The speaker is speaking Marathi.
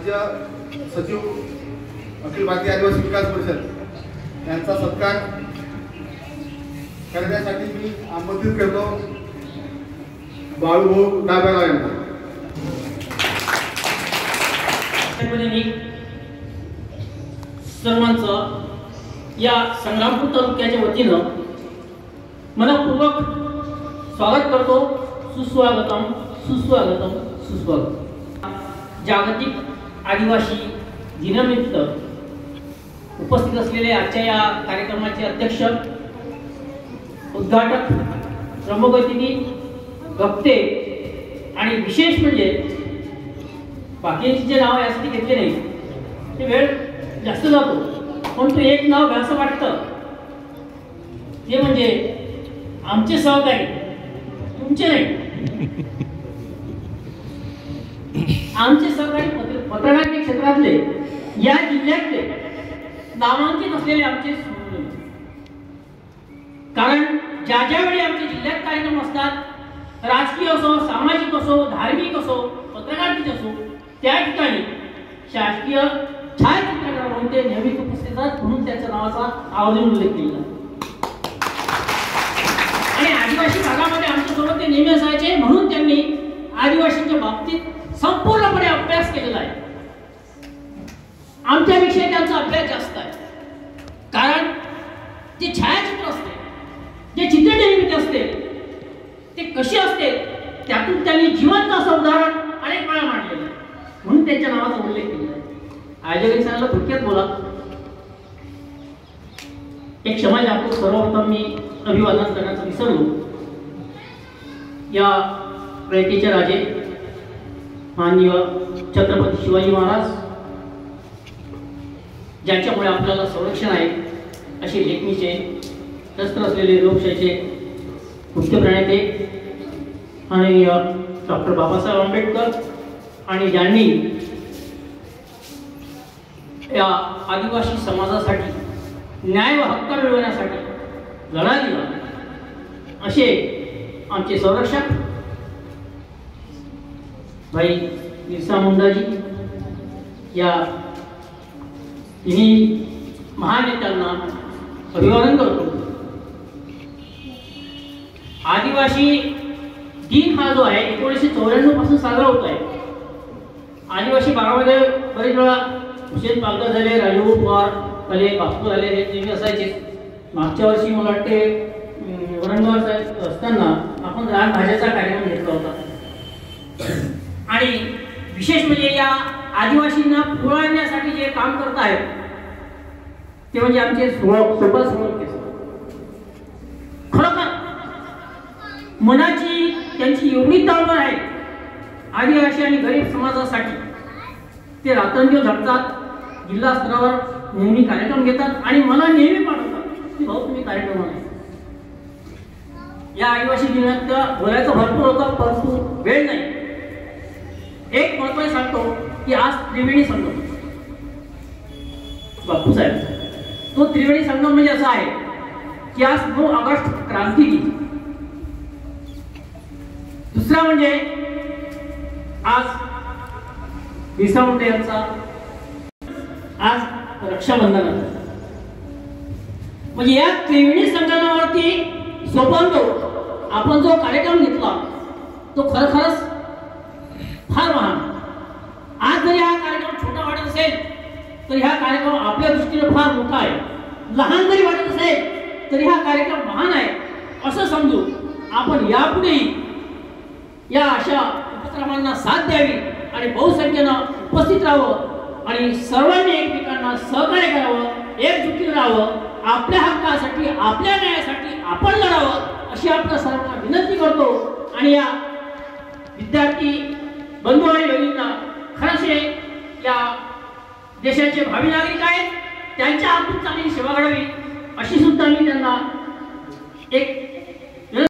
राज्य सचिव अखिल भारतीय आदिवासी विकास परिषद यांचा सत्कार करण्यासाठी मी आमंत्रित करतो बाळूभाऊ डाबेगाव यांना. सर्वांचं या संग्रामपूर तालुक्याच्या वतीनं मनपूर्वक स्वागत करतो. सुस्वागतम सुस्वागतम सुस्वागतम. जागतिक आदिवासी दिनानिमित्त उपस्थित असलेले आजच्या या कार्यक्रमाचे अध्यक्ष, उद्घाटक, प्रमुख अतिथी, वक्ते आणि विशेष म्हणजे बाकीचे जे नाव यासाठी घेतले नाही, ते वेळ जास्त जातो, पण तो एक नाव घ्यावंसं वाटतं, ते म्हणजे आमचे सहकारी, तुमचे नाही, आमचे सहकारी पत्रकारिता क्षेत्रातले, या जिल्ह्यातले नामांकित असलेले आमचे. कारण ज्या ज्यावेळी आमच्या जिल्ह्यात कार्यक्रम असतात, राजकीय असो, सामाजिक असो, धार्मिक असो, पत्रकारिता असो, त्या ठिकाणी शासकीय छायाचित्रकार म्हणून ते नेहमीच उपस्थित असतात, म्हणून त्यांच्या नावाचा आवर्जून उल्लेख केला. आणि आदिवासी भागामध्ये आमच्यासोबत ते नेहमी असायचे, म्हणून त्यांनी आदिवासींच्या बाबतीत संपूर्णपणे अभ्यास केलेला आहे. आमच्यापेक्षा त्यांचा अभ्यास जास्त आहे. कारण जे छायाचित्र असते, जे चित्र निर्मिती असते, ते कशी असते, त्यातून त्यांनी जिवंत असं उदाहरण अनेक वेळा मांडलेलं आहे, म्हणून त्यांच्या नावाचा उल्लेख केलेला आहे. आयोजकांनी सांगितलं थोडक्यात बोला. एक क्षमा आपको सर्वप्रथम मी अभिवादन करण्याचं विसरलो. या प्रयत्नीचे राजे माननीय छत्रपती शिवाजी महाराज, ज्यांच्यामुळे आपल्याला संरक्षण आहे, असे लेखणीचे शस्त्र असलेले लोकशाहीचे मुख्य प्रणेते माननीय डॉक्टर बाबासाहेब आंबेडकर, आणि ज्यांनी या आदिवासी समाजासाठी न्याय व हक्क मिळवण्यासाठी लढा दिला, असे आमचे संरक्षक भाई बिरसा मुंडाजी, या तिन्ही महानेत्यांना अभिवादन करतो. आदिवासी दिन हा जो आहे 1994 पासून साजरा होत आहे. आदिवासी भागामध्ये बरेच वेळा हुसेन पालकर झाले, राजू पवार झाले, बापू झाले, हे नेहमी असायचे. मागच्या वर्षी मला वाटते औरंगाबाद असताना आपण रानभाज्याचा कार्यक्रम घेतला होता. आणि विशेष म्हणजे या आदिवासींना पुढे आणण्यासाठी जे काम करत आहेत, ते म्हणजे आमचे सुभाष सोळंके. खरोखर मनाची त्यांची एवढी तळमळ आहे आदिवासी आणि गरीब समाजासाठी. ते रात्रंदिवस झटतात, जिल्हा स्तरावर नेहमी कार्यक्रम घेतात आणि मला नेहमी पाठवतात की भाऊ तुम्ही कार्यक्रम आहे. या आदिवासी दिनात बोलायचं भरपूर होतं, परंतु वेळ नाही. एक महत्त्वाचं सांगतो की आज त्रिवेणी संगम, बापू साहेब, तो त्रिवेणी संगम म्हणजे असा आहे की आज 9 ऑगस्ट क्रांती दिन. दुसरा म्हणजे आज बिरसा मुंडा यांचा आज रक्षाबंधन. म्हणजे या त्रिवेणी संगमावरती सोबंदो आपण जो कार्यक्रम घेतला, तो खरखरच फार महान. आज जरी हा कार्यक्रम छोटा वाटत असेल, तर हा कार्यक्रम आपल्या दृष्टीने फार मोठा आहे. लहान जरी वाटत असेल तरी हा कार्यक्रम महान आहे असं समजू आपण यापुढेही या अशा उपक्रमांना साथ द्यावी आणि बहुसंख्येनं उपस्थित राहावं आणि सर्वांनी एकमेकांना सहकार्य करावं, एकजुटीने राहावं, आपल्या हक्कासाठी, आपल्या न्यायासाठी आपण लढावं, अशी आपल्या सर्वांना विनंती करतो. आणि या विद्यार्थी बंधू आणि भगिनींना खरंच या देशाचे भावी नागरिक आहेत, त्यांच्या हातून चांगली सेवा घडावी अशी सुद्धा मी त्यांना एक